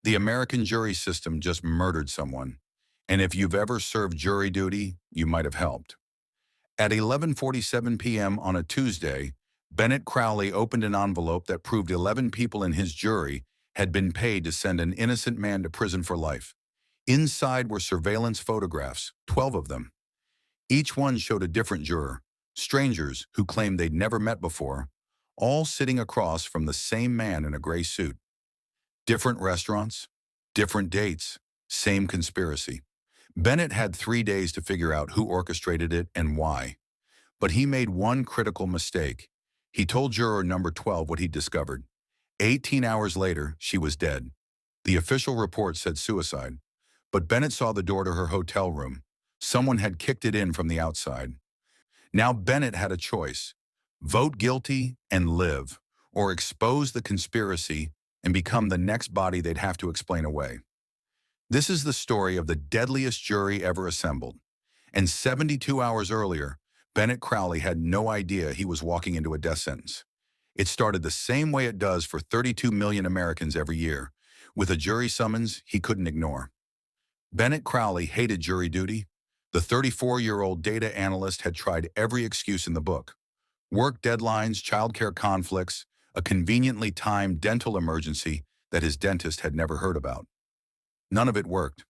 The American jury system just murdered someone, and if you've ever served jury duty, you might have helped. At 11:47 p.m. on a Tuesday, Bennett Crowley opened an envelope that proved 11 people in his jury had been paid to send an innocent man to prison for life. Inside were surveillance photographs, 12 of them. Each one showed a different juror, strangers who claimed they'd never met before, all sitting across from the same man in a gray suit. Different restaurants, different dates, same conspiracy. Bennett had 3 days to figure out who orchestrated it and why. But he made one critical mistake. He told juror number 12 what he'd discovered. 18 hours later, she was dead. The official report said suicide. But Bennett saw the door to her hotel room. Someone had kicked it in from the outside. Now Bennett had a choice. Vote guilty and live, or expose the conspiracy and become the next body they'd have to explain away. This is the story of the deadliest jury ever assembled. And 72 hours earlier, Bennett Crowley had no idea he was walking into a death sentence. It started the same way it does for 32 million Americans every year, with a jury summons he couldn't ignore. Bennett Crowley hated jury duty. The 34-year-old data analyst had tried every excuse in the book. Work deadlines, childcare conflicts, a conveniently timed dental emergency that his dentist had never heard about. None of it worked.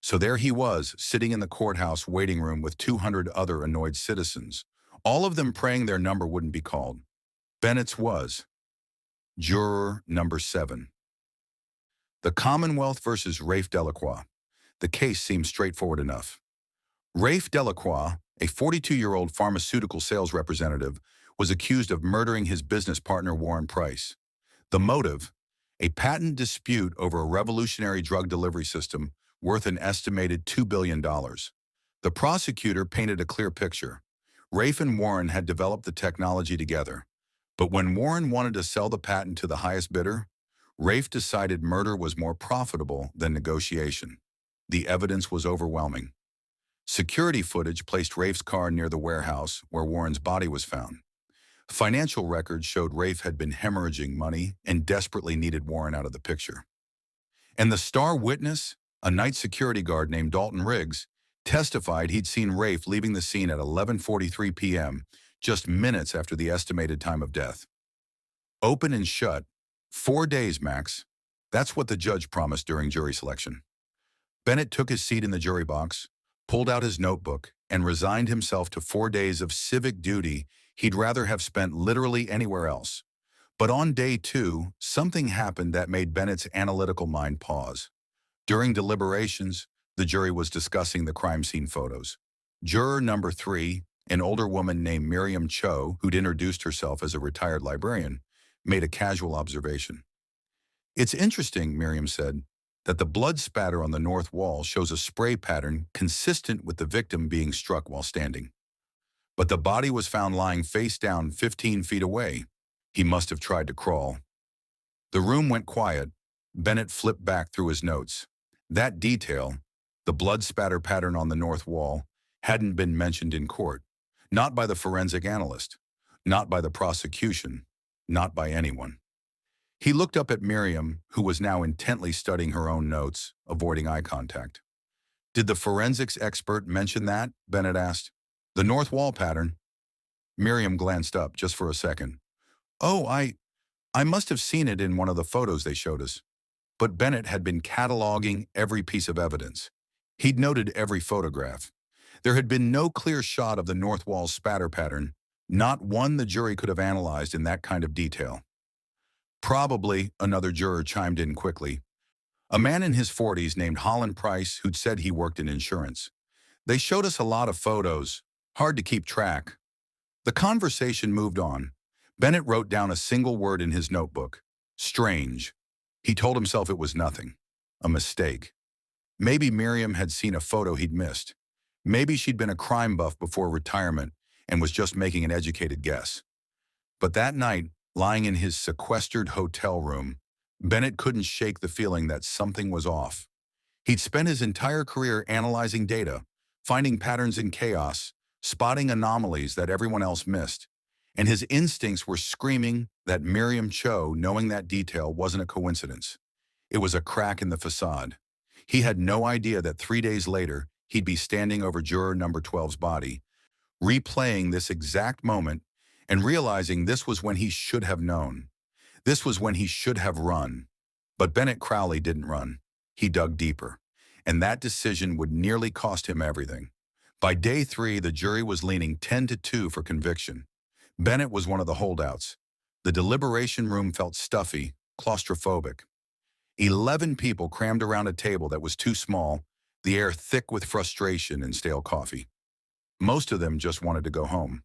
So there he was, sitting in the courthouse waiting room with 200 other annoyed citizens, all of them praying their number wouldn't be called. Bennett's was. Juror number 7. The Commonwealth versus Rafe Delacroix. The case seemed straightforward enough. Rafe Delacroix, a 42-year-old pharmaceutical sales representative, was accused of murdering his business partner Warren Price. The motive? A patent dispute over a revolutionary drug delivery system worth an estimated $2 billion. The prosecutor painted a clear picture. Rafe and Warren had developed the technology together. But when Warren wanted to sell the patent to the highest bidder, Rafe decided murder was more profitable than negotiation. The evidence was overwhelming. Security footage placed Rafe's car near the warehouse where Warren's body was found. Financial records showed Rafe had been hemorrhaging money and desperately needed Warren out of the picture. And the star witness, a night security guard named Dalton Riggs, testified he'd seen Rafe leaving the scene at 11:43 p.m., just minutes after the estimated time of death. Open and shut, 4 days max. That's what the judge promised during jury selection. Bennett took his seat in the jury box, pulled out his notebook, and resigned himself to 4 days of civic duty he'd rather have spent literally anywhere else. But on day 2, something happened that made Bennett's analytical mind pause. During deliberations, the jury was discussing the crime scene photos. Juror number 3, an older woman named Miriam Cho, who'd introduced herself as a retired librarian, made a casual observation. "It's interesting," Miriam said, "that the blood spatter on the north wall shows a spray pattern consistent with the victim being struck while standing. But the body was found lying face down 15 feet away. He must have tried to crawl." The room went quiet. Bennett flipped back through his notes. That detail, the blood spatter pattern on the north wall, hadn't been mentioned in court. Not by the forensic analyst. Not by the prosecution. Not by anyone. He looked up at Miriam, who was now intently studying her own notes, avoiding eye contact. "Did the forensics expert mention that?" Bennett asked. "The north wall pattern?" Miriam glanced up just for a second. "Oh, I must have seen it in one of the photos they showed us." But Bennett had been cataloging every piece of evidence. He'd noted every photograph. There had been no clear shot of the north wall spatter pattern, not one the jury could have analyzed in that kind of detail. "Probably," another juror chimed in quickly. "A man in his 40s named Holland Price who'd said he worked in insurance. They showed us a lot of photos. Hard to keep track." The conversation moved on. Bennett wrote down a single word in his notebook. Strange. He told himself it was nothing. A mistake. Maybe Miriam had seen a photo he'd missed. Maybe she'd been a crime buff before retirement and was just making an educated guess. But that night, lying in his sequestered hotel room, Bennett couldn't shake the feeling that something was off. He'd spent his entire career analyzing data, finding patterns in chaos, spotting anomalies that everyone else missed, and his instincts were screaming that Miriam Cho knowing that detail wasn't a coincidence. It was a crack in the facade. He had no idea that 3 days later, he'd be standing over juror number 12's body, replaying this exact moment and realizing this was when he should have known. This was when he should have run. But Bennett Crowley didn't run. He dug deeper. And that decision would nearly cost him everything. By day 3, the jury was leaning 10-2 for conviction. Bennett was one of the holdouts. The deliberation room felt stuffy, claustrophobic. 11 people crammed around a table that was too small, the air thick with frustration and stale coffee. Most of them just wanted to go home.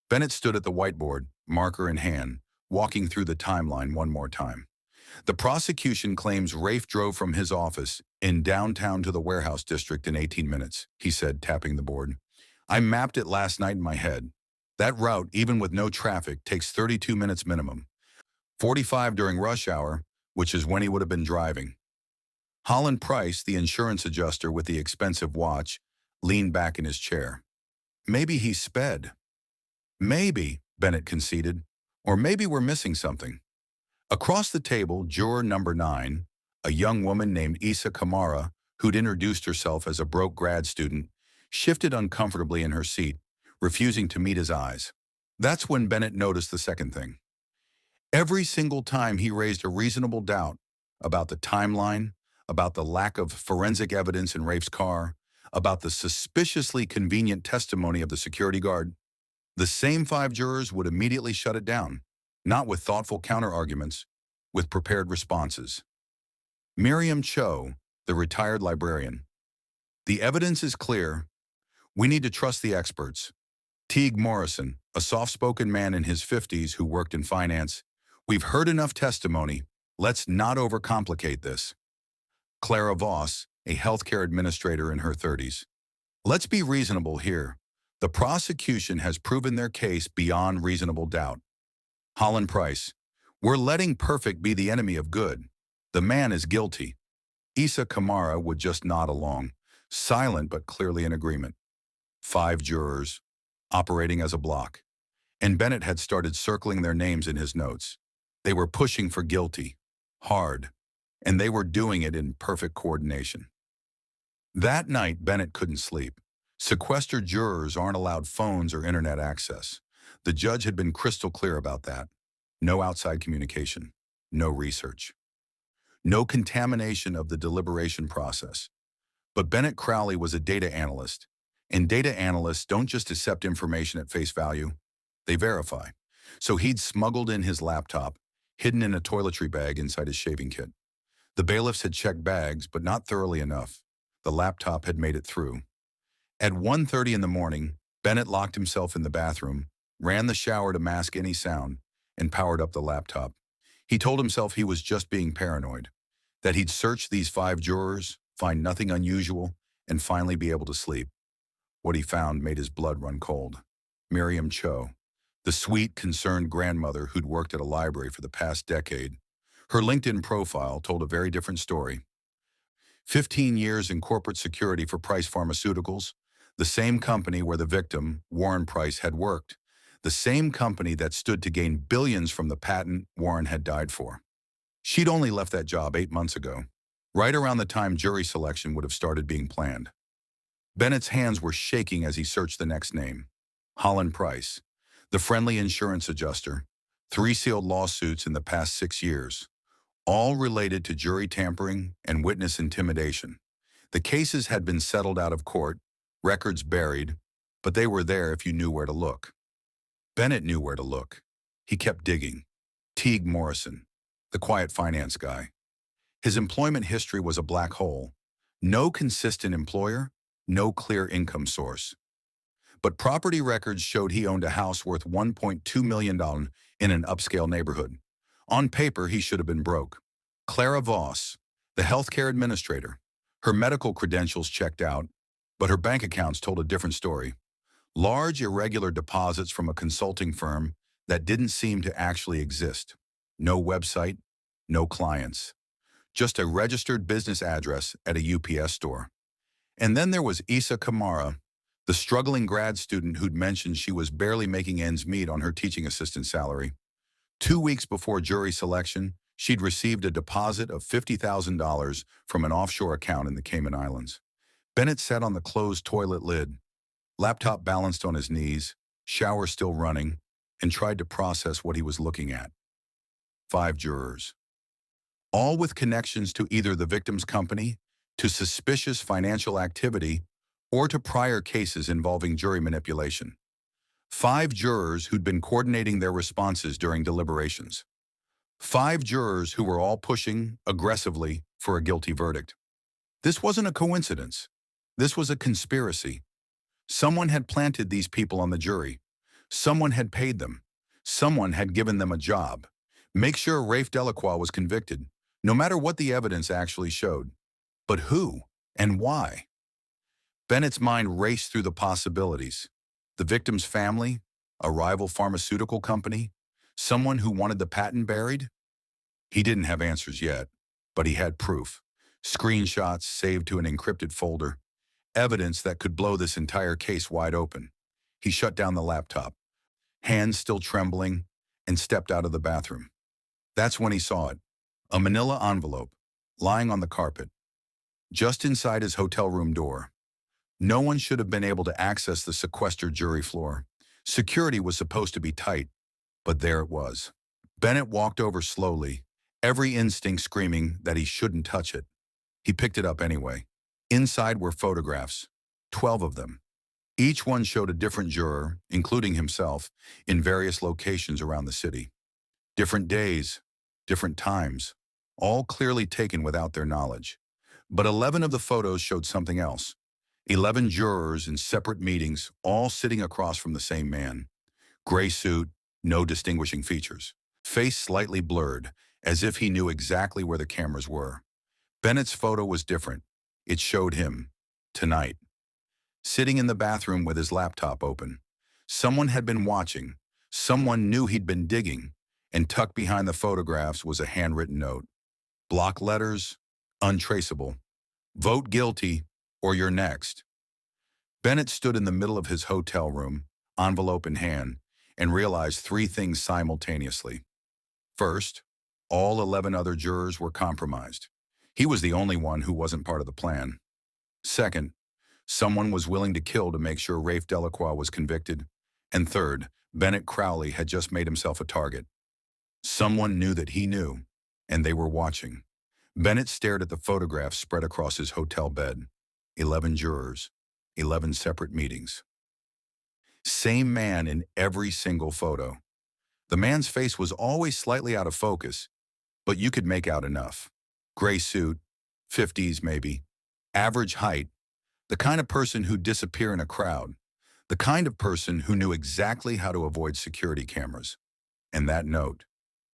Bennett stood at the whiteboard, marker in hand, walking through the timeline one more time. The prosecution claims Rafe drove from his office in downtown to the warehouse district in 18 minutes, he said, tapping the board. I mapped it last night in my head. That route, even with no traffic, takes 32 minutes minimum. 45 during rush hour, which is when he would have been driving. Holland Price, the insurance adjuster with the expensive watch, leaned back in his chair. Maybe he sped. Maybe, Bennett conceded. Or maybe we're missing something. Across the table, juror number 9, a young woman named Issa Kamara, who'd introduced herself as a broke grad student, shifted uncomfortably in her seat, refusing to meet his eyes. That's when Bennett noticed the second thing. Every single time he raised a reasonable doubt about the timeline, about the lack of forensic evidence in Rafe's car, about the suspiciously convenient testimony of the security guard, the same 5 jurors would immediately shut it down, not with thoughtful counter-arguments, with prepared responses. Miriam Cho, the retired librarian. The evidence is clear. We need to trust the experts. Teague Morrison, a soft-spoken man in his 50s who worked in finance. We've heard enough testimony. Let's not overcomplicate this. Clara Voss, a healthcare administrator in her 30s. Let's be reasonable here. The prosecution has proven their case beyond reasonable doubt. Holland Price. We're letting perfect be the enemy of good. The man is guilty. Issa Kamara would just nod along, silent but clearly in agreement. 5 jurors, operating as a block. And Bennett had started circling their names in his notes. They were pushing for guilty, hard, and they were doing it in perfect coordination. That night, Bennett couldn't sleep. Sequestered jurors aren't allowed phones or internet access. The judge had been crystal clear about that. No outside communication, no research, no contamination of the deliberation process. But Bennett Crowley was a data analyst, and data analysts don't just accept information at face value, they verify. So he'd smuggled in his laptop, hidden in a toiletry bag inside his shaving kit. The bailiffs had checked bags, but not thoroughly enough. The laptop had made it through. At 1:30 in the morning, Bennett locked himself in the bathroom, ran the shower to mask any sound, and powered up the laptop. He told himself he was just being paranoid, that he'd search these 5 jurors, find nothing unusual, and finally be able to sleep. What he found made his blood run cold. Miriam Cho, the sweet, concerned grandmother who'd worked at a library for the past decade. Her LinkedIn profile told a very different story. 15 years in corporate security for Price Pharmaceuticals, the same company where the victim, Warren Price, had worked, the same company that stood to gain billions from the patent Warren had died for. She'd only left that job 8 months ago, right around the time jury selection would have started being planned. Bennett's hands were shaking as he searched the next name. Holland Price, the friendly insurance adjuster, 3 sealed lawsuits in the past 6 years, all related to jury tampering and witness intimidation. The cases had been settled out of court, records buried, but they were there if you knew where to look. Bennett knew where to look. He kept digging. Teague Morrison, the quiet finance guy. His employment history was a black hole. No consistent employer, no clear income source. But property records showed he owned a house worth $1.2 million in an upscale neighborhood. On paper, he should have been broke. Clara Voss, the healthcare administrator. Her medical credentials checked out, but her bank accounts told a different story. Large, irregular deposits from a consulting firm that didn't seem to actually exist. No website, no clients. Just a registered business address at a UPS store. And then there was Issa Kamara, the struggling grad student who'd mentioned she was barely making ends meet on her teaching assistant salary. 2 weeks before jury selection, She'd received a deposit of $50,000 from an offshore account in the Cayman Islands. Bennett sat on the closed toilet lid, laptop balanced on his knees, shower still running, and tried to process what he was looking at. 5 jurors, all with connections to either the victim's company, to suspicious financial activity, or to prior cases involving jury manipulation. 5 jurors who'd been coordinating their responses during deliberations. 5 jurors who were all pushing, aggressively, for a guilty verdict. This wasn't a coincidence. This was a conspiracy. Someone had planted these people on the jury. Someone had paid them. Someone had given them a job. Make sure Rafe Delacroix was convicted, no matter what the evidence actually showed. But who and why? Bennett's mind raced through the possibilities. The victim's family, a rival pharmaceutical company, someone who wanted the patent buried? He didn't have answers yet, but he had proof. Screenshots saved to an encrypted folder. Evidence that could blow this entire case wide open. He shut down the laptop, hands still trembling, and stepped out of the bathroom. That's when he saw it. A manila envelope, lying on the carpet, just inside his hotel room door. No one should have been able to access the sequestered jury floor. Security was supposed to be tight, but there it was. Bennett walked over slowly, every instinct screaming that he shouldn't touch it. He picked it up anyway. Inside were photographs, 12 of them. Each one showed a different juror, including himself, in various locations around the city. Different days, different times, all clearly taken without their knowledge. But 11 of the photos showed something else. 11 jurors in separate meetings, all sitting across from the same man. Gray suit, no distinguishing features. Face slightly blurred, as if he knew exactly where the cameras were. Bennett's photo was different. It showed him, tonight, sitting in the bathroom with his laptop open. Someone had been watching. Someone knew he'd been digging, and tucked behind the photographs was a handwritten note. Block letters, untraceable. Vote guilty, or you're next. Bennett stood in the middle of his hotel room, envelope in hand, and realized 3 things simultaneously. First, all 11 other jurors were compromised. He was the only one who wasn't part of the plan. Second, someone was willing to kill to make sure Rafe Delacroix was convicted. And third, Bennett Crowley had just made himself a target. Someone knew that he knew, and they were watching. Bennett stared at the photographs spread across his hotel bed. 11 jurors, 11 separate meetings. Same man in every single photo. The man's face was always slightly out of focus, but you could make out enough. Gray suit, 50s maybe, average height, the kind of person who'd disappear in a crowd, the kind of person who knew exactly how to avoid security cameras. And that note,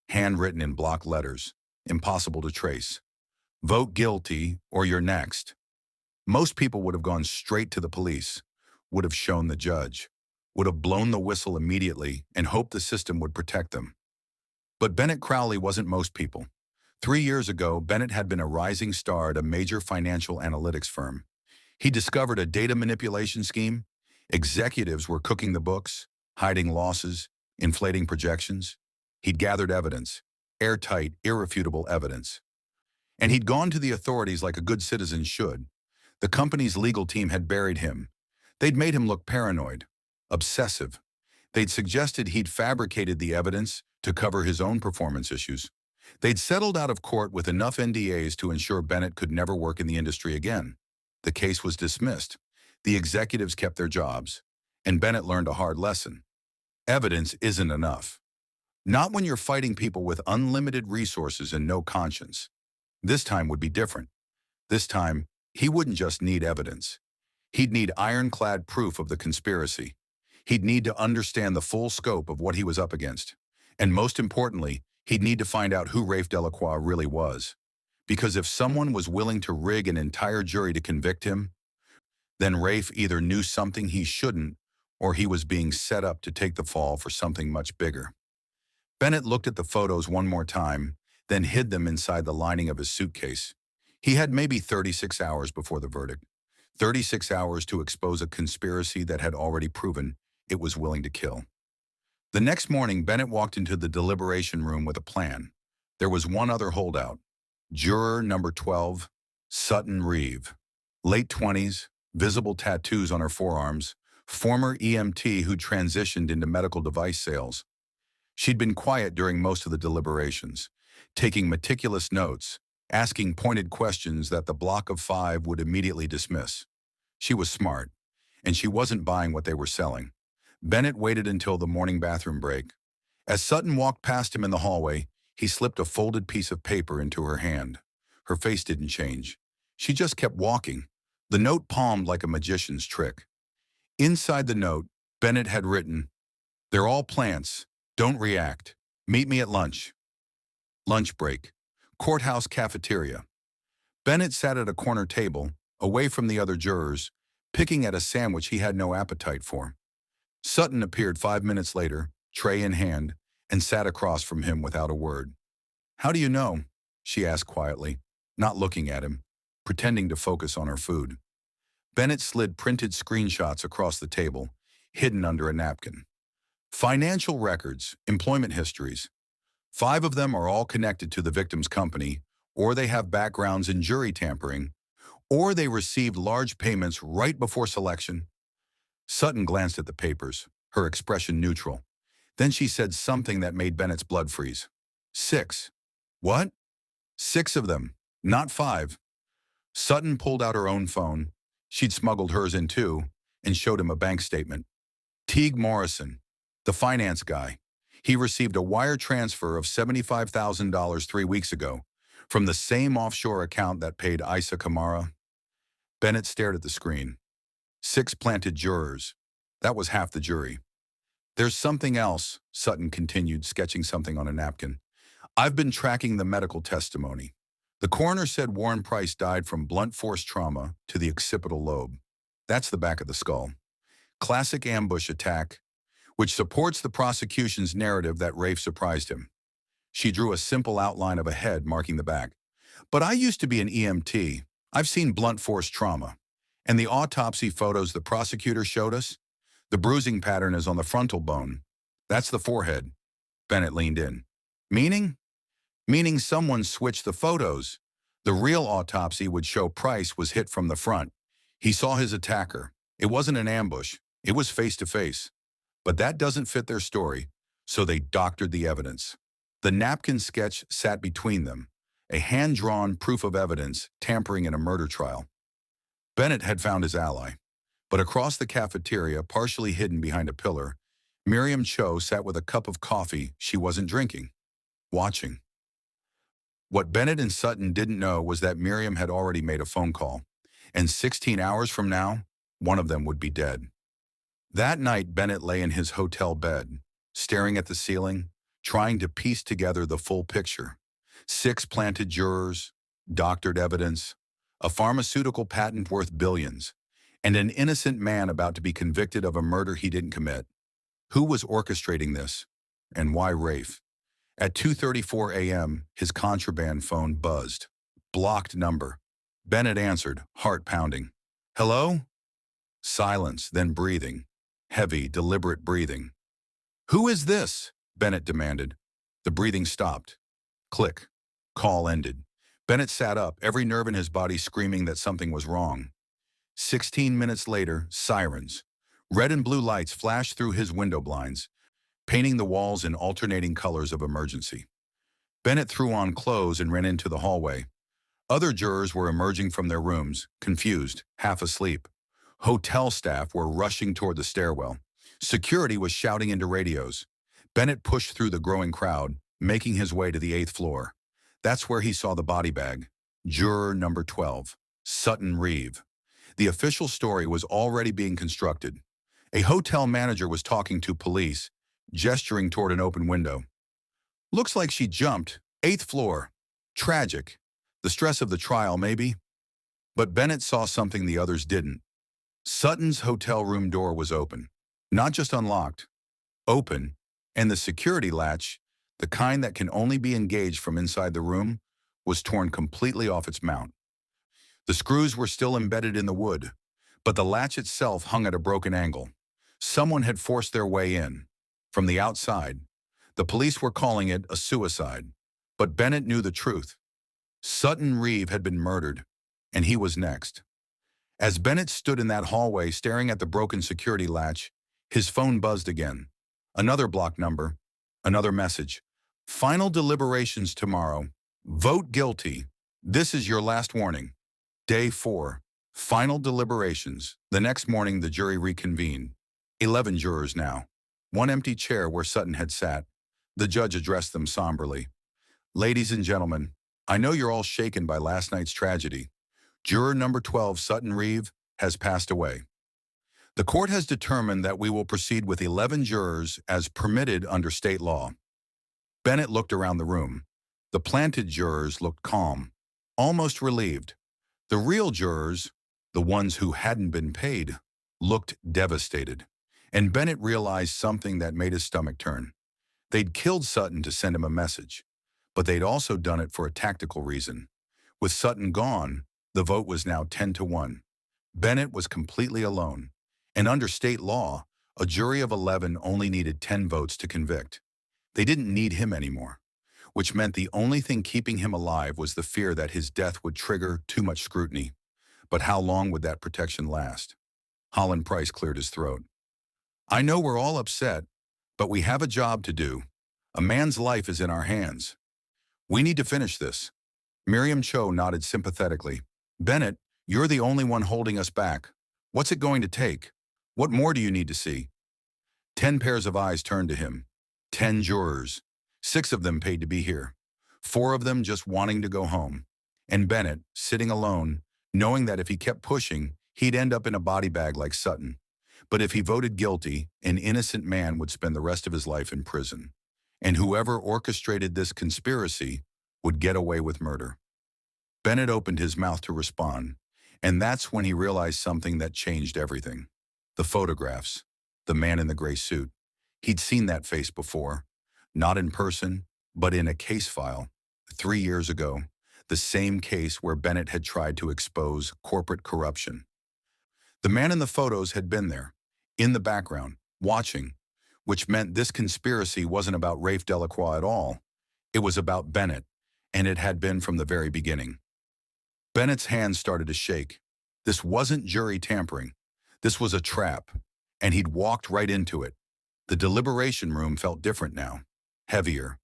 handwritten in block letters, impossible to trace. Vote guilty or you're next. Most people would have gone straight to the police, would have shown the judge, would have blown the whistle immediately and hoped the system would protect them. But Bennett Crowley wasn't most people. 3 years ago, Bennett had been a rising star at a major financial analytics firm. He discovered a data manipulation scheme. Executives were cooking the books, hiding losses, inflating projections. He'd gathered evidence, airtight, irrefutable evidence. And he'd gone to the authorities like a good citizen should. The company's legal team had buried him. They'd made him look paranoid, obsessive. They'd suggested he'd fabricated the evidence to cover his own performance issues. They'd settled out of court with enough NDAs to ensure Bennett could never work in the industry again. The case was dismissed. The executives kept their jobs. And Bennett learned a hard lesson. Evidence isn't enough. Not when you're fighting people with unlimited resources and no conscience. This time would be different. This time, he wouldn't just need evidence. He'd need ironclad proof of the conspiracy. He'd need to understand the full scope of what he was up against. And most importantly, he'd need to find out who Rafe Delacroix really was. Because if someone was willing to rig an entire jury to convict him, then Rafe either knew something he shouldn't, or he was being set up to take the fall for something much bigger. Bennett looked at the photos one more time, then hid them inside the lining of his suitcase. He had maybe 36 hours before the verdict. 36 hours to expose a conspiracy that had already proven it was willing to kill. The next morning, Bennett walked into the deliberation room with a plan. There was one other holdout. Juror number 12, Sutton Reeve. Late 20s, visible tattoos on her forearms, former EMT who transitioned into medical device sales. She'd been quiet during most of the deliberations, taking meticulous notes, asking pointed questions that the block of five would immediately dismiss. She was smart, and she wasn't buying what they were selling. Bennett waited until the morning bathroom break. As Sutton walked past him in the hallway, he slipped a folded piece of paper into her hand. Her face didn't change. She just kept walking, the note palmed like a magician's trick. Inside the note, Bennett had written, "They're all plants. Don't react. Meet me at lunch." Lunch break. Courthouse cafeteria. Bennett sat at a corner table, away from the other jurors, picking at a sandwich he had no appetite for. Sutton appeared 5 minutes later, tray in hand, and sat across from him without a word. "How do you know?" she asked quietly, not looking at him, pretending to focus on her food. Bennett slid printed screenshots across the table, hidden under a napkin. Financial records, employment histories. 5 of them are all connected to the victim's company, or they have backgrounds in jury tampering, or they received large payments right before selection. Sutton glanced at the papers, her expression neutral. Then she said something that made Bennett's blood freeze. 6. What? 6 of them, not 5. Sutton pulled out her own phone. She'd smuggled hers in too, and showed him a bank statement. Teague Morrison, the finance guy. He received a wire transfer of $75,000 3 weeks ago from the same offshore account that paid Isa Kamara. Bennett stared at the screen. 6 planted jurors. That was half the jury. "There's something else," Sutton continued, sketching something on a napkin. "I've been tracking the medical testimony. The coroner said Warren Price died from blunt force trauma to the occipital lobe. That's the back of the skull. Classic ambush attack, which supports the prosecution's narrative that Rafe surprised him." She drew a simple outline of a head marking the back. "But I used to be an EMT. I've seen blunt force trauma. And the autopsy photos the prosecutor showed us? The bruising pattern is on the frontal bone. That's the forehead." Bennett leaned in. "Meaning?" "Meaning someone switched the photos. The real autopsy would show Price was hit from the front. He saw his attacker. It wasn't an ambush. It was face-to-face. But that doesn't fit their story, so they doctored the evidence." The napkin sketch sat between them, a hand-drawn proof of evidence tampering in a murder trial. Bennett had found his ally. But across the cafeteria, partially hidden behind a pillar, Miriam Cho sat with a cup of coffee she wasn't drinking, watching. What Bennett and Sutton didn't know was that Miriam had already made a phone call, and 16 hours from now, one of them would be dead. That night, Bennett lay in his hotel bed, staring at the ceiling, trying to piece together the full picture. 6 planted jurors, doctored evidence, a pharmaceutical patent worth billions, and an innocent man about to be convicted of a murder he didn't commit. Who was orchestrating this, and why Rafe? At 2:34 a.m., his contraband phone buzzed. Blocked number. Bennett answered, heart pounding. "Hello?" Silence, then breathing. Heavy, deliberate breathing. "Who is this?" Bennett demanded. The breathing stopped. Click. Call ended. Bennett sat up, every nerve in his body screaming that something was wrong. 16 minutes later, sirens. Red and blue lights flashed through his window blinds, painting the walls in alternating colors of emergency. Bennett threw on clothes and ran into the hallway. Other jurors were emerging from their rooms, confused, half asleep. Hotel staff were rushing toward the stairwell. Security was shouting into radios. Bennett pushed through the growing crowd, making his way to the 8th floor. That's where he saw the body bag. Juror number 12, Sutton Reeve. The official story was already being constructed. A hotel manager was talking to police, gesturing toward an open window. "Looks like she jumped. 8th floor. Tragic. The stress of the trial, maybe." But Bennett saw something the others didn't. Sutton's hotel room door was open. Not just unlocked. Open, and the security latch, the kind that can only be engaged from inside the room, was torn completely off its mount. The screws were still embedded in the wood, but the latch itself hung at a broken angle. Someone had forced their way in. From the outside. The police were calling it a suicide. But Bennett knew the truth. Sutton Reeve had been murdered, and he was next. As Bennett stood in that hallway staring at the broken security latch, his phone buzzed again. Another block number, another message. Final deliberations tomorrow. Vote guilty. This is your last warning. Day 4. Final deliberations. The next morning, the jury reconvened. 11 jurors now. One empty chair where Sutton had sat. The judge addressed them somberly. Ladies and gentlemen, I know you're all shaken by last night's tragedy. Juror number 12, Sutton Reeve, has passed away. The court has determined that we will proceed with 11 jurors as permitted under state law. Bennett looked around the room. The planted jurors looked calm, almost relieved. The real jurors, the ones who hadn't been paid, looked devastated. And Bennett realized something that made his stomach turn. They'd killed Sutton to send him a message, but they'd also done it for a tactical reason. With Sutton gone, the vote was now 10-1. Bennett was completely alone, and under state law, a jury of 11 only needed 10 votes to convict. They didn't need him anymore, which meant the only thing keeping him alive was the fear that his death would trigger too much scrutiny. But how long would that protection last? Holland Price cleared his throat. I know we're all upset, but we have a job to do. A man's life is in our hands. We need to finish this. Miriam Cho nodded sympathetically. Bennett, you're the only one holding us back. What's it going to take? What more do you need to see? 10 pairs of eyes turned to him. 10 jurors. 6 of them paid to be here. 4 of them just wanting to go home. And Bennett, sitting alone, knowing that if he kept pushing, he'd end up in a body bag like Sutton. But if he voted guilty, an innocent man would spend the rest of his life in prison. And whoever orchestrated this conspiracy would get away with murder. Bennett opened his mouth to respond, and that's when he realized something that changed everything. The photographs, the man in the gray suit. He'd seen that face before, not in person, but in a case file. 3 years ago, the same case where Bennett had tried to expose corporate corruption. The man in the photos had been there, in the background, watching, which meant this conspiracy wasn't about Rafe Delacroix at all. It was about Bennett, and it had been from the very beginning. Bennett's hands started to shake. This wasn't jury tampering. This was a trap, and he'd walked right into it. The deliberation room felt different now, heavier,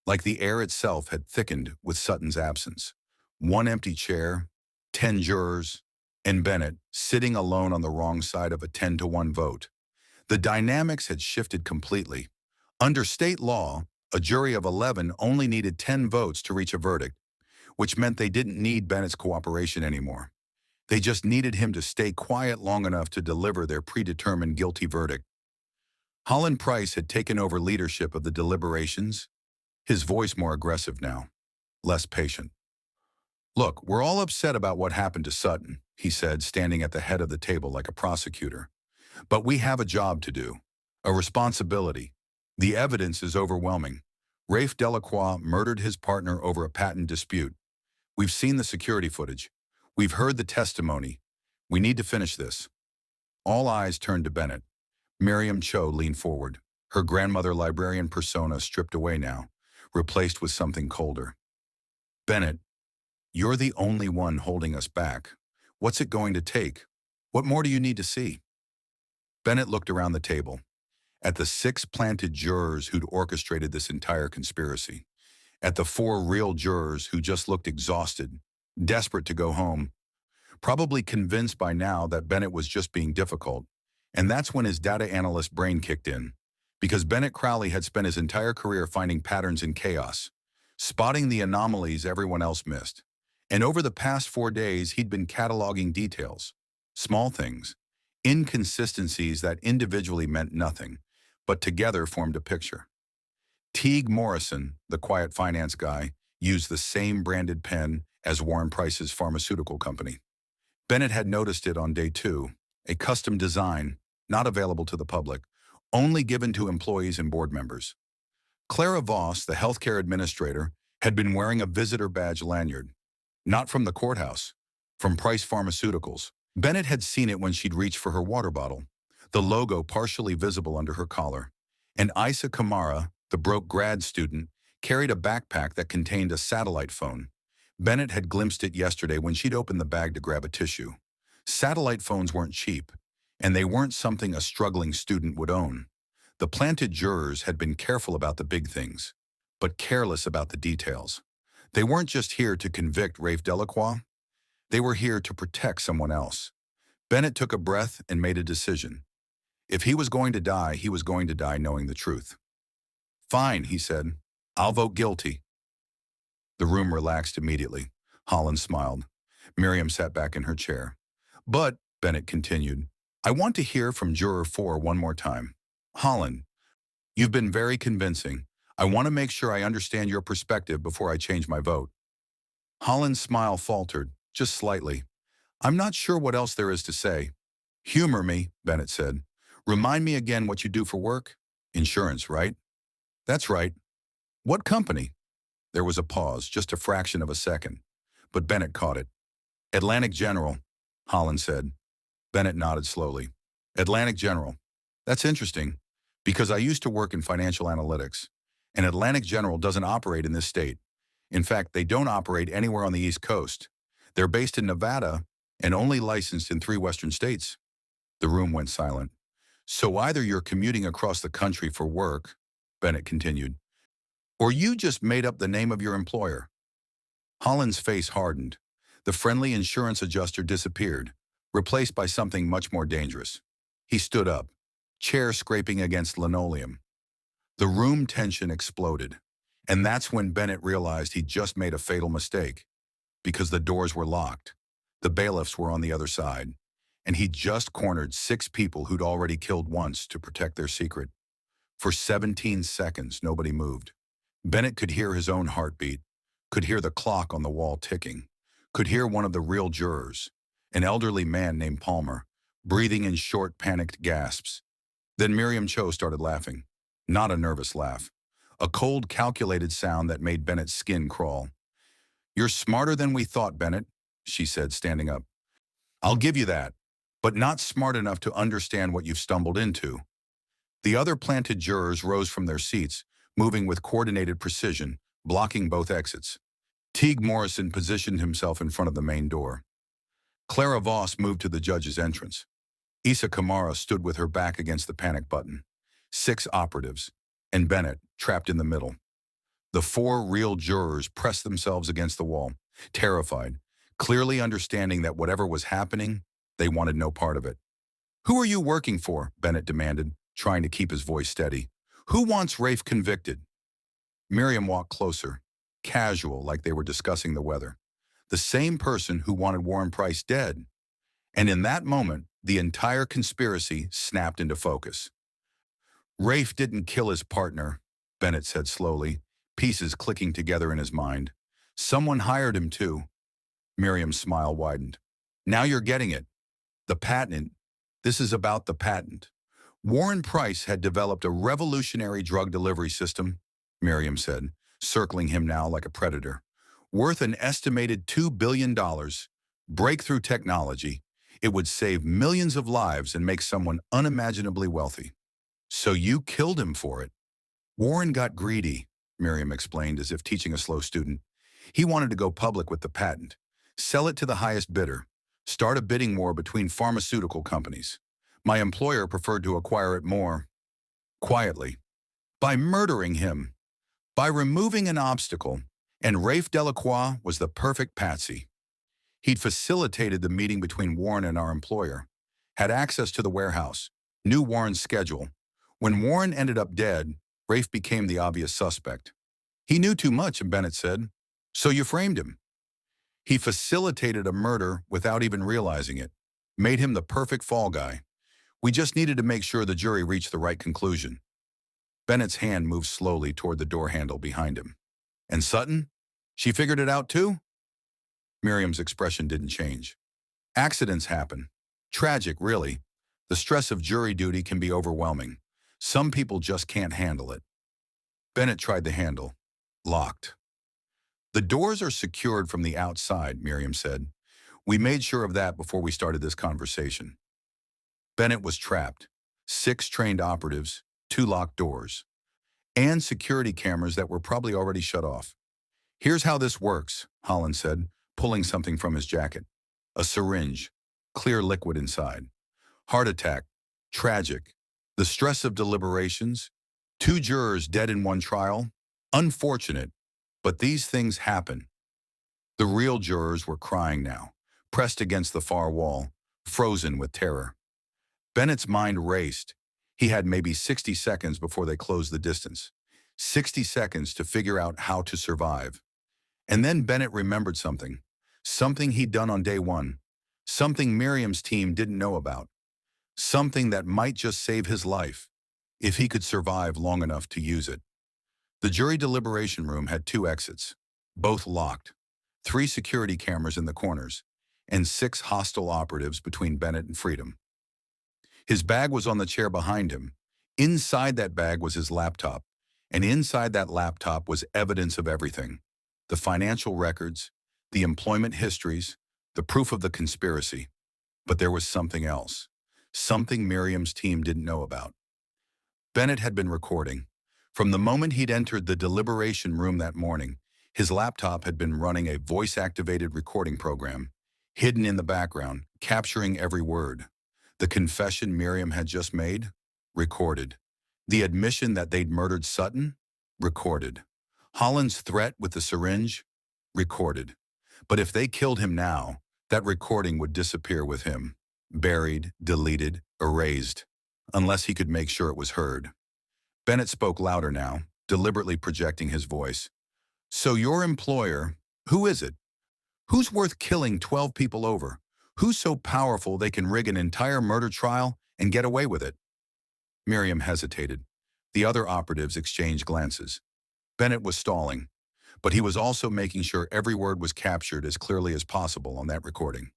like the air itself had thickened with Sutton's absence. 1 empty chair, 10 jurors, and Bennett sitting alone on the wrong side of a 10-1 vote. The dynamics had shifted completely. Under state law, a jury of 11 only needed 10 votes to reach a verdict, which meant they didn't need Bennett's cooperation anymore. They just needed him to stay quiet long enough to deliver their predetermined guilty verdict. Holland Price had taken over leadership of the deliberations, his voice more aggressive now, less patient. Look, we're all upset about what happened to Sutton, he said, standing at the head of the table like a prosecutor. But we have a job to do, a responsibility. The evidence is overwhelming. Rafe Delacroix murdered his partner over a patent dispute. We've seen the security footage. We've heard the testimony. We need to finish this. All eyes turned to Bennett. Miriam Cho leaned forward, her grandmother librarian persona stripped away now, replaced with something colder. Bennett, you're the only one holding us back. What's it going to take? What more do you need to see? Bennett looked around the table, at the 6 planted jurors who'd orchestrated this entire conspiracy, at the 4 real jurors who just looked exhausted, desperate to go home, probably convinced by now that Bennett was just being difficult. And that's when his data analyst brain kicked in, because Bennett Crowley had spent his entire career finding patterns in chaos, spotting the anomalies everyone else missed. And over the past 4 days, he'd been cataloging details, small things, inconsistencies that individually meant nothing, but together formed a picture. Teague Morrison, the quiet finance guy, used the same branded pen as Warren Price's pharmaceutical company. Bennett had noticed it on day 2, a custom design, not available to the public, only given to employees and board members. Clara Voss, the healthcare administrator, had been wearing a visitor badge lanyard, not from the courthouse, from Price Pharmaceuticals. Bennett had seen it when she'd reached for her water bottle, the logo partially visible under her collar. And Isa Kamara, the broke grad student, carried a backpack that contained a satellite phone. Bennett had glimpsed it yesterday when she'd opened the bag to grab a tissue. Satellite phones weren't cheap, and they weren't something a struggling student would own. The planted jurors had been careful about the big things, but careless about the details. They weren't just here to convict Rafe Delacroix. They were here to protect someone else. Bennett took a breath and made a decision. If he was going to die, he was going to die knowing the truth. Fine, he said. I'll vote guilty. The room relaxed immediately. Holland smiled. Miriam sat back in her chair. But, Bennett continued, I want to hear from Juror 4 one more time. Holland, you've been very convincing. I want to make sure I understand your perspective before I change my vote. Holland's smile faltered, just slightly. I'm not sure what else there is to say. Humor me, Bennett said. Remind me again what you do for work? Insurance, right? That's right. What company? There was a pause, just a fraction of a second. But Bennett caught it. Atlantic General, Holland said. Bennett nodded slowly. Atlantic General. That's interesting, because I used to work in financial analytics, and Atlantic General doesn't operate in this state. In fact, they don't operate anywhere on the East Coast. They're based in Nevada and only licensed in 3 Western states. The room went silent. So either you're commuting across the country for work, Bennett continued, or you just made up the name of your employer. Holland's face hardened. The friendly insurance adjuster disappeared, replaced by something much more dangerous. He stood up, chair scraping against linoleum. The room tension exploded, and that's when Bennett realized he'd just made a fatal mistake, because the doors were locked. The bailiffs were on the other side, and he'd just cornered 6 people who'd already killed once to protect their secret. For 17 seconds, nobody moved. Bennett could hear his own heartbeat, could hear the clock on the wall ticking, could hear one of the real jurors, an elderly man named Palmer, breathing in short, panicked gasps. Then Miriam Cho started laughing. Not a nervous laugh. A cold, calculated sound that made Bennett's skin crawl. You're smarter than we thought, Bennett, she said, standing up. I'll give you that, but not smart enough to understand what you've stumbled into. The other planted jurors rose from their seats, moving with coordinated precision, blocking both exits. Teague Morrison positioned himself in front of the main door. Clara Voss moved to the judge's entrance. Isa Kamara stood with her back against the panic button. 6 operatives, and Bennett, trapped in the middle. The 4 real jurors pressed themselves against the wall, terrified, clearly understanding that whatever was happening, they wanted no part of it. Who are you working for? Bennett demanded, trying to keep his voice steady. Who wants Rafe convicted? Miriam walked closer, casual, like they were discussing the weather. The same person who wanted Warren Price dead. And in that moment, the entire conspiracy snapped into focus. Rafe didn't kill his partner, Bennett said slowly, pieces clicking together in his mind. Someone hired him too. Miriam's smile widened. Now you're getting it. The patent. This is about the patent. Warren Price had developed a revolutionary drug delivery system, Miriam said, circling him now like a predator. Worth an estimated $2 billion. Breakthrough technology. It would save millions of lives and make someone unimaginably wealthy. So you killed him for it. Warren got greedy, Miriam explained as if teaching a slow student. He wanted to go public with the patent, sell it to the highest bidder, start a bidding war between pharmaceutical companies. My employer preferred to acquire it more quietly, by murdering him, by removing an obstacle, and Rafe Delacroix was the perfect patsy. He'd facilitated the meeting between Warren and our employer, had access to the warehouse, knew Warren's schedule. When Warren ended up dead, Rafe became the obvious suspect. He knew too much, Bennett said. So you framed him. He facilitated a murder without even realizing it, made him the perfect fall guy. We just needed to make sure the jury reached the right conclusion. Bennett's hand moved slowly toward the door handle behind him. And Sutton? She figured it out too? Miriam's expression didn't change. Accidents happen. Tragic, really. The stress of jury duty can be overwhelming. Some people just can't handle it. Bennett tried the handle. Locked. The doors are secured from the outside, Miriam said. We made sure of that before we started this conversation. Bennett was trapped. 6 trained operatives, 2 locked doors. and security cameras that were probably already shut off. "Here's how this works," Holland said, pulling something from his jacket. A syringe, clear liquid inside. Heart attack, tragic. The stress of deliberations, 2 jurors dead in one trial, unfortunate, but these things happen. The real jurors were crying now, pressed against the far wall, frozen with terror. Bennett's mind raced. He had maybe 60 seconds before they closed the distance. 60 seconds to figure out how to survive. And then Bennett remembered something. Something he'd done on day one. Something Miriam's team didn't know about. Something that might just save his life, if he could survive long enough to use it. The jury deliberation room had 2 exits, both locked, 3 security cameras in the corners, and 6 hostile operatives between Bennett and freedom. His bag was on the chair behind him. Inside that bag was his laptop, and inside that laptop was evidence of everything. The financial records, the employment histories, the proof of the conspiracy. But there was something else, something Miriam's team didn't know about. Bennett had been recording. From the moment he'd entered the deliberation room that morning, his laptop had been running a voice-activated recording program, hidden in the background, capturing every word. The confession Miriam had just made? Recorded. The admission that they'd murdered Sutton? Recorded. Holland's threat with the syringe? Recorded. But if they killed him now, that recording would disappear with him. Buried, deleted, erased, unless he could make sure it was heard. Bennett spoke louder now, deliberately projecting his voice. "So your employer, who is it? Who's worth killing 12 people over? Who's so powerful they can rig an entire murder trial and get away with it?" Miriam hesitated. The other operatives exchanged glances. Bennett was stalling, but he was also making sure every word was captured as clearly as possible on that recording.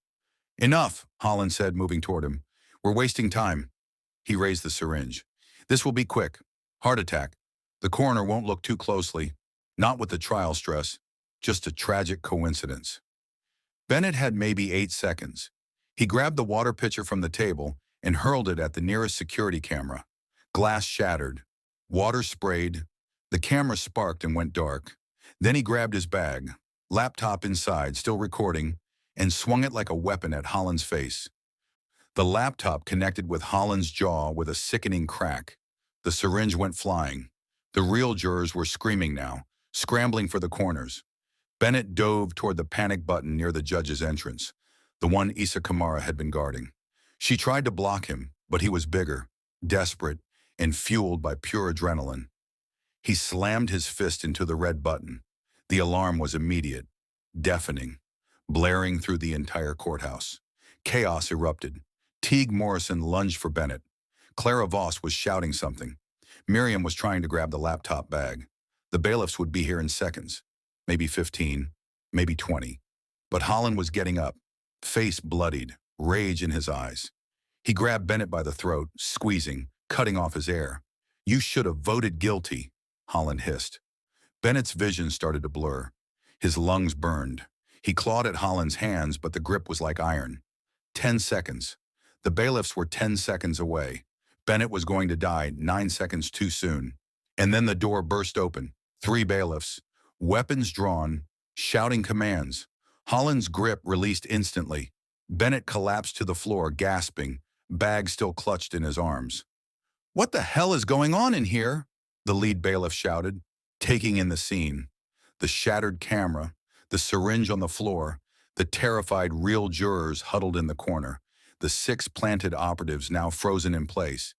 "Enough," Holland said, moving toward him. "We're wasting time." He raised the syringe. "This will be quick. Heart attack. The coroner won't look too closely. Not with the trial stress. Just a tragic coincidence." Bennett had maybe 8 seconds. He grabbed the water pitcher from the table and hurled it at the nearest security camera. Glass shattered. Water sprayed. The camera sparked and went dark. Then he grabbed his bag, laptop inside, still recording, and swung it like a weapon at Holland's face. The laptop connected with Holland's jaw with a sickening crack. The syringe went flying. The real jurors were screaming now, scrambling for the corners. Bennett dove toward the panic button near the judge's entrance, the one Issa Kamara had been guarding. She tried to block him, but he was bigger, desperate, and fueled by pure adrenaline. He slammed his fist into the red button. The alarm was immediate, deafening, blaring through the entire courthouse. Chaos erupted. Teague Morrison lunged for Bennett. Clara Voss was shouting something. Miriam was trying to grab the laptop bag. The bailiffs would be here in seconds. Maybe 15, maybe 20. But Holland was getting up, face bloodied, rage in his eyes. He grabbed Bennett by the throat, squeezing, cutting off his air. "You should have voted guilty," Holland hissed. Bennett's vision started to blur. His lungs burned. He clawed at Holland's hands, but the grip was like iron. 10 seconds. The bailiffs were 10 seconds away. Bennett was going to die 9 seconds too soon. And then the door burst open. 3 bailiffs, weapons drawn, shouting commands. Holland's grip released instantly. Bennett collapsed to the floor, gasping, bag still clutched in his arms. "What the hell is going on in here?" the lead bailiff shouted, taking in the scene. The shattered camera, the syringe on the floor, the terrified real jurors huddled in the corner, the 6 planted operatives now frozen in place.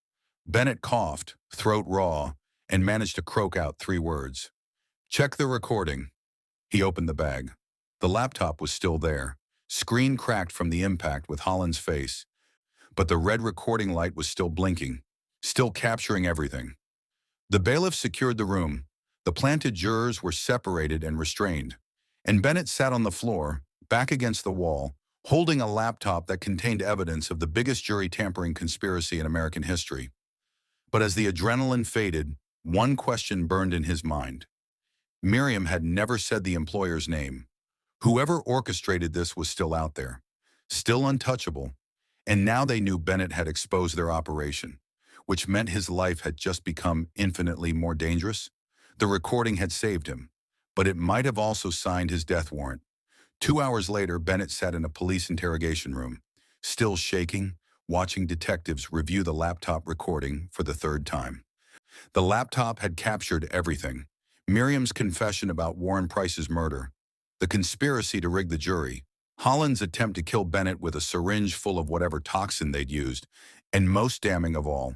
Bennett coughed, throat raw, and managed to croak out 3 words. "Check the recording." He opened the bag. The laptop was still there, screen cracked from the impact with Holland's face. But the red recording light was still blinking, still capturing everything. The bailiff secured the room. The planted jurors were separated and restrained. And Bennett sat on the floor, back against the wall, holding a laptop that contained evidence of the biggest jury tampering conspiracy in American history. But as the adrenaline faded, one question burned in his mind. Miriam had never said the employer's name. Whoever orchestrated this was still out there, still untouchable, and now they knew Bennett had exposed their operation. which meant his life had just become infinitely more dangerous. The recording had saved him, but it might have also signed his death warrant. 2 hours later, Bennett sat in a police interrogation room, still shaking, watching detectives review the laptop recording for the third time. The laptop had captured everything: Miriam's confession about Warren Price's murder, the conspiracy to rig the jury, Holland's attempt to kill Bennett with a syringe full of whatever toxin they'd used, and most damning of all,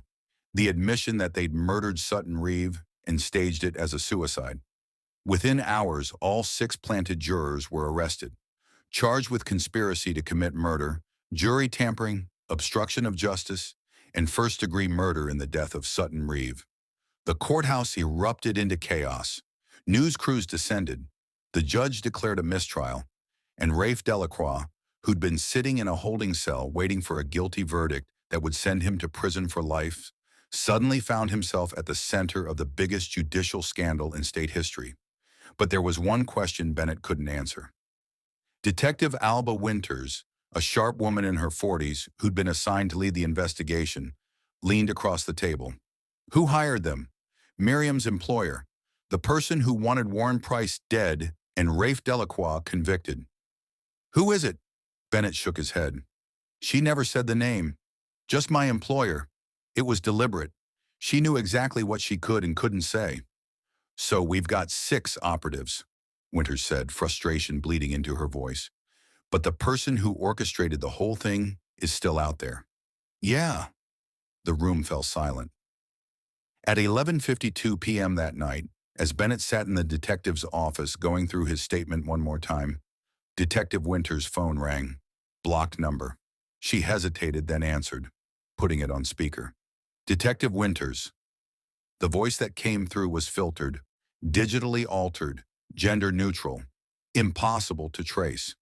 the admission that they'd murdered Sutton Reeve and staged it as a suicide. Within hours, all 6 planted jurors were arrested, charged with conspiracy to commit murder, jury tampering, obstruction of justice, and first-degree murder in the death of Sutton Reeve. The courthouse erupted into chaos. News crews descended. The judge declared a mistrial, and Rafe Delacroix, who'd been sitting in a holding cell waiting for a guilty verdict that would send him to prison for life, suddenly found himself at the center of the biggest judicial scandal in state history. But there was one question Bennett couldn't answer. Detective Alba Winters, a sharp woman in her 40s who'd been assigned to lead the investigation, leaned across the table. Who hired them? Miriam's employer, the person who wanted Warren Price dead and Rafe Delacroix convicted. Who is it? Bennett shook his head. She never said the name. Just my employer. It was deliberate. She knew exactly what she could and couldn't say. So we've got 6 operatives, Winters said, frustration bleeding into her voice. But the person who orchestrated the whole thing is still out there. Yeah. The room fell silent. At 11:52 p.m. that night, as Bennett sat in the detective's office going through his statement one more time, Detective Winters' phone rang. Blocked number. She hesitated, then answered, putting it on speaker. Detective Winters. The voice that came through was filtered, digitally altered, gender neutral, impossible to trace.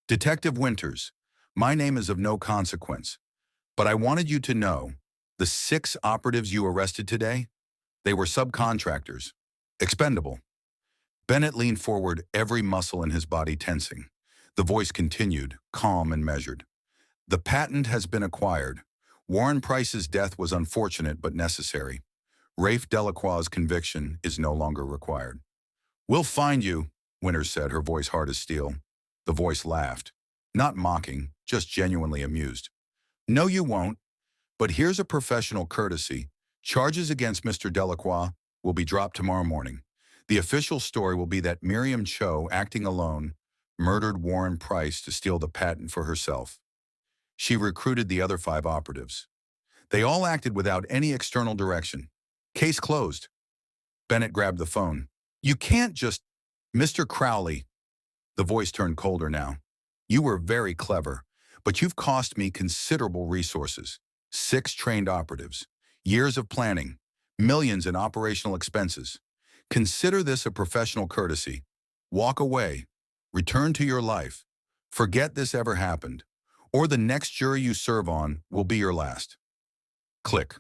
Detective Winters, my name is of no consequence, but I wanted you to know the 6 operatives you arrested today, they were subcontractors, expendable. Bennett leaned forward, every muscle in his body tensing. The voice continued, calm and measured. The patent has been acquired. Warren Price's death was unfortunate but necessary. Rafe Delacroix's conviction is no longer required. We'll find you, Winters said, her voice hard as steel. The voice laughed, not mocking, just genuinely amused. No, you won't. But here's a professional courtesy. Charges against Mr. Delacroix will be dropped tomorrow morning. The official story will be that Miriam Cho, acting alone, murdered Warren Price to steal the patent for herself. She recruited the other 5 operatives. They all acted without any external direction. Case closed. Bennett grabbed the phone. You can't just... Mr. Crowley. The voice turned colder now. You were very clever, but you've cost me considerable resources. 6 trained operatives, years of planning, millions in operational expenses. Consider this a professional courtesy. Walk away. Return to your life. Forget this ever happened, or the next jury you serve on will be your last. Click.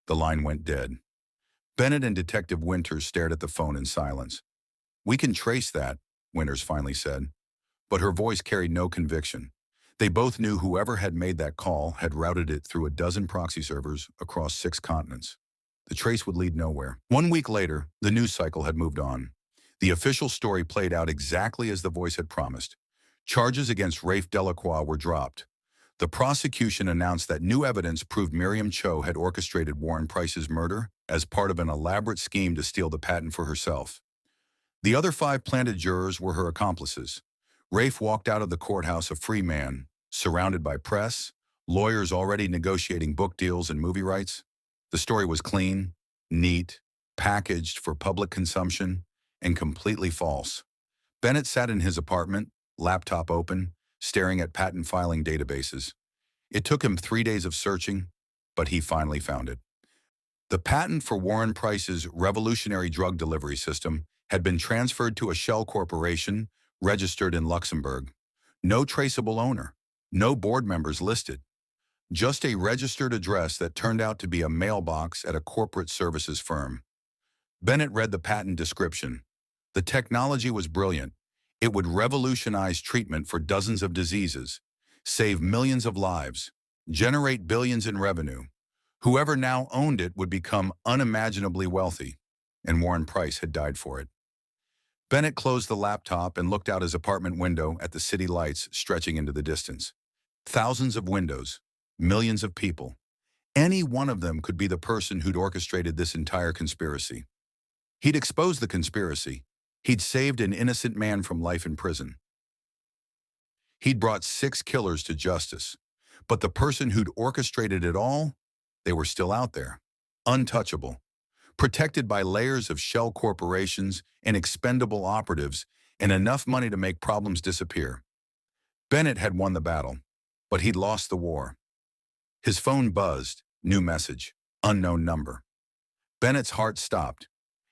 The line went dead. Bennett and Detective Winters stared at the phone in silence. We can trace that, Winters finally said, but her voice carried no conviction. They both knew whoever had made that call had routed it through a dozen proxy servers across 6 continents. The trace would lead nowhere. 1 week later, the news cycle had moved on. The official story played out exactly as the voice had promised. Charges against Rafe Delacroix were dropped. The prosecution announced that new evidence proved Miriam Cho had orchestrated Warren Price's murder as part of an elaborate scheme to steal the patent for herself. The other 5 planted jurors were her accomplices. Rafe walked out of the courthouse a free man, surrounded by press, lawyers already negotiating book deals and movie rights. The story was clean, neat, packaged for public consumption, and completely false. Bennett sat in his apartment, laptop open, staring at patent filing databases. It took him 3 days of searching, but he finally found it. The patent for Warren Price's revolutionary drug delivery system had been transferred to a shell corporation registered in Luxembourg. No traceable owner, no board members listed. Just a registered address that turned out to be a mailbox at a corporate services firm. Bennett read the patent description. The technology was brilliant. It would revolutionize treatment for dozens of diseases, save millions of lives, generate billions in revenue. Whoever now owned it would become unimaginably wealthy, and Warren Price had died for it. Bennett closed the laptop and looked out his apartment window at the city lights stretching into the distance. Thousands of windows, millions of people. Any one of them could be the person who'd orchestrated this entire conspiracy. He'd exposed the conspiracy. He'd saved an innocent man from life in prison. He'd brought 6 killers to justice. But the person who'd orchestrated it all, they were still out there, untouchable, protected by layers of shell corporations and expendable operatives and enough money to make problems disappear. Bennett had won the battle, but he'd lost the war. His phone buzzed, new message, unknown number. Bennett's heart stopped.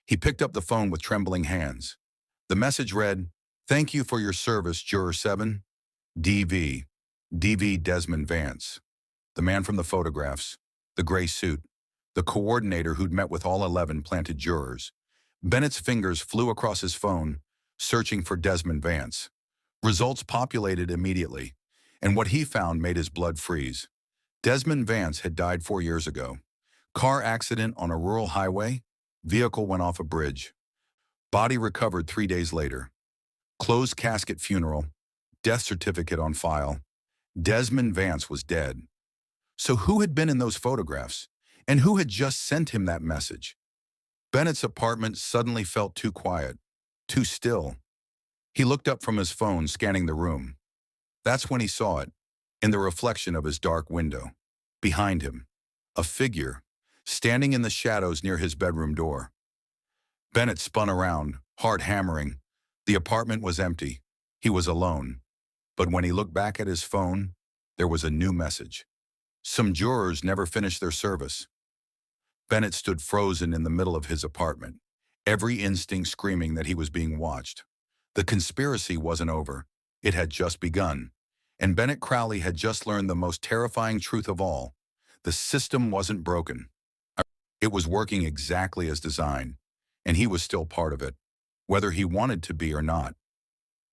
He picked up the phone with trembling hands. The message read, "Thank you for your service, Juror 7. DV Desmond Vance." The man from the photographs, the gray suit, the coordinator who'd met with all 11 planted jurors. Bennett's fingers flew across his phone, searching for Desmond Vance. Results populated immediately, and what he found made his blood freeze. Desmond Vance had died 4 years ago. Car accident on a rural highway. Vehicle went off a bridge. Body recovered 3 days later. Closed casket funeral. Death certificate on file. Desmond Vance was dead. So who had been in those photographs? And who had just sent him that message? Bennett's apartment suddenly felt too quiet, too still. He looked up from his phone, scanning the room. That's when he saw it, in the reflection of his dark window. Behind him, a figure, standing in the shadows near his bedroom door. Bennett spun around, heart hammering. The apartment was empty. He was alone. But when he looked back at his phone, there was a new message. Some jurors never finished their service. Bennett stood frozen in the middle of his apartment, every instinct screaming that he was being watched. The conspiracy wasn't over. It had just begun. And Bennett Crowley had just learned the most terrifying truth of all. The system wasn't broken. It was working exactly as designed, and he was still part of it, whether he wanted to be or not.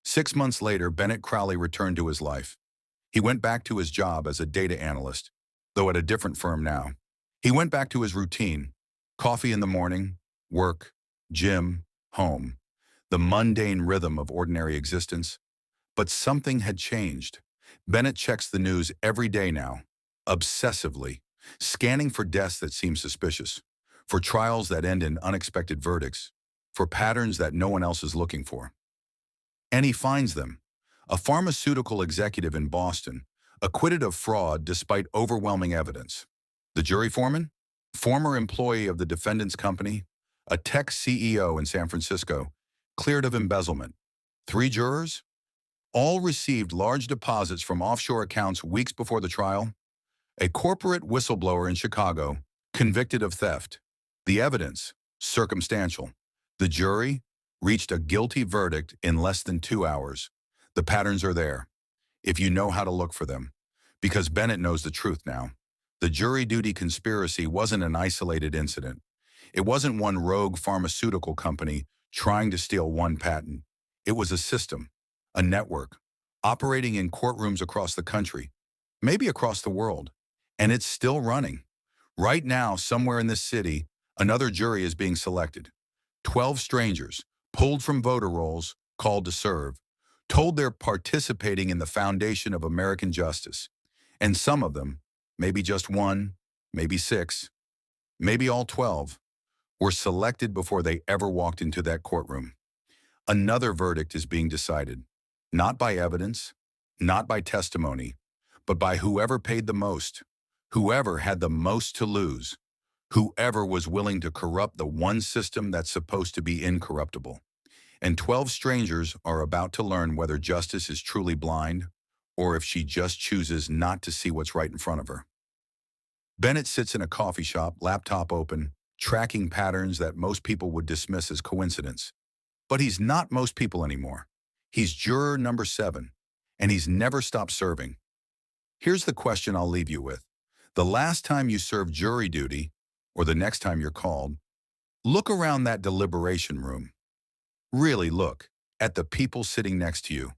6 months later, Bennett Crowley returned to his life. He went back to his job as a data analyst, though at a different firm now. He went back to his routine: coffee in the morning, work, gym, home, the mundane rhythm of ordinary existence. But something had changed. Bennett checks the news every day now, obsessively, scanning for deaths that seem suspicious, for trials that end in unexpected verdicts, for patterns that no one else is looking for. And he finds them. A pharmaceutical executive in Boston, acquitted of fraud despite overwhelming evidence. The jury foreman, former employee of the defendant's company, a tech CEO in San Francisco, cleared of embezzlement. 3 jurors, all received large deposits from offshore accounts weeks before the trial. A corporate whistleblower in Chicago, convicted of theft. The evidence, circumstantial. The jury reached a guilty verdict in less than 2 hours. The patterns are there, if you know how to look for them. Because Bennett knows the truth now. The jury duty conspiracy wasn't an isolated incident. It wasn't one rogue pharmaceutical company trying to steal one patent. It was a system, a network, operating in courtrooms across the country, maybe across the world. And it's still running. Right now, somewhere in this city, another jury is being selected. 12 strangers, pulled from voter rolls, called to serve, told they're participating in the foundation of American justice. And some of them, maybe just 1, maybe 6, maybe all 12, were selected before they ever walked into that courtroom. Another verdict is being decided, not by evidence, not by testimony, but by whoever paid the most, whoever had the most to lose, whoever was willing to corrupt the one system that's supposed to be incorruptible. And 12 strangers are about to learn whether justice is truly blind or if she just chooses not to see what's right in front of her. Bennett sits in a coffee shop, laptop open, tracking patterns that most people would dismiss as coincidence. But he's not most people anymore. He's juror number 7, and he's never stopped serving. Here's the question I'll leave you with. The last time you served jury duty, or the next time you're called, look around that deliberation room. Really look at the people sitting next to you,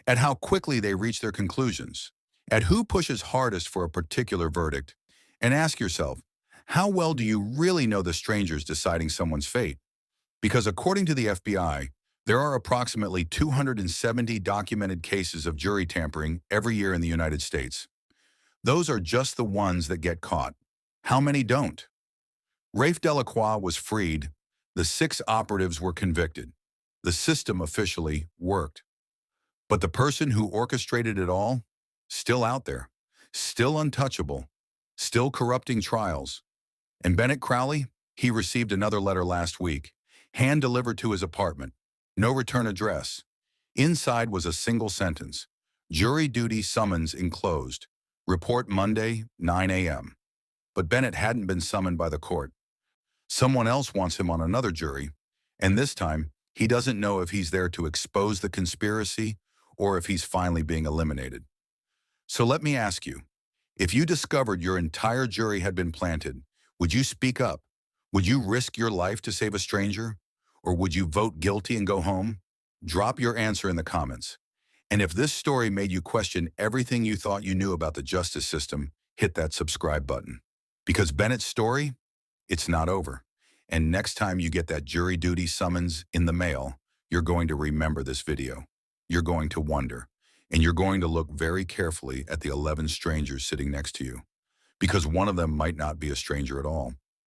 at how quickly they reach their conclusions, at who pushes hardest for a particular verdict, And ask yourself, how well do you really know the strangers deciding someone's fate? Because according to the FBI, there are approximately 270 documented cases of jury tampering every year in the United States. Those are just the ones that get caught. How many don't? Rafe Delacroix was freed. The 6 operatives were convicted. The system officially worked. But the person who orchestrated it all? Still out there. Still untouchable. Still corrupting trials. And Bennett Crowley? He received another letter last week, hand-delivered to his apartment. No return address. Inside was a single sentence. Jury duty summons enclosed. Report Monday, 9 a.m. But Bennett hadn't been summoned by the court. Someone else wants him on another jury, and this time, he doesn't know if he's there to expose the conspiracy or if he's finally being eliminated. So let me ask you, if you discovered your entire jury had been planted, would you speak up? Would you risk your life to save a stranger? Or would you vote guilty and go home? Drop your answer in the comments. And if this story made you question everything you thought you knew about the justice system, hit that subscribe button. Because Bennett's story, it's not over. And next time you get that jury duty summons in the mail, you're going to remember this video. You're going to wonder. And you're going to look very carefully at the 11 strangers sitting next to you. Because one of them might not be a stranger at all.